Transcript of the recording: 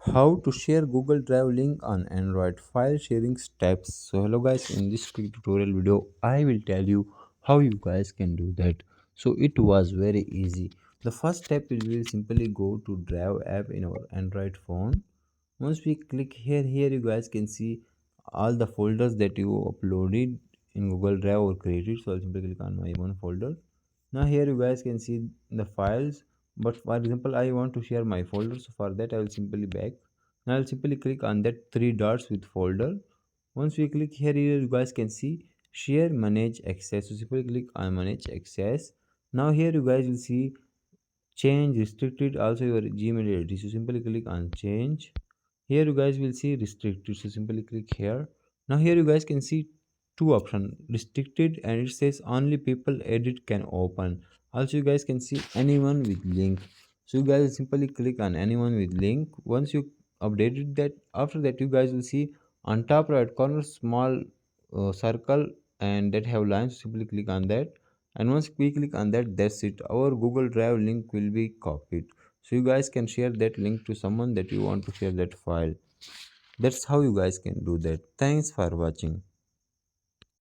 How to share Google Drive link on Android file sharing steps. So hello guys, in this quick tutorial video I will tell you how you guys can do that. So it was very easy. The first step is we will simply go to Drive app in our Android phone. Once we click here you guys can see all the folders that you uploaded in Google Drive or created. So I'll simply click on my one folder. Now here you guys can see the files, but for example I want to share my folder, so for that I will simply back. Now I'll simply click on that three dots with folder. Once we click here you guys can see share manage access, so simply click on manage access. Now here you guys will see change restricted also your Gmail ID, so simply click on change. Here you guys will see restricted, so simply click here. Now here you guys can see two options, restricted and it says only people edit can open. Also you guys can see anyone with link, so you guys simply click on anyone with link. Once you updated that, after that you guys will see on top right corner small circle and that have lines, simply click on that. And once we click on that, that's it, our Google Drive link will be copied. So you guys can share that link to someone that you want to share that file. That's how you guys can do that. Thanks for watching.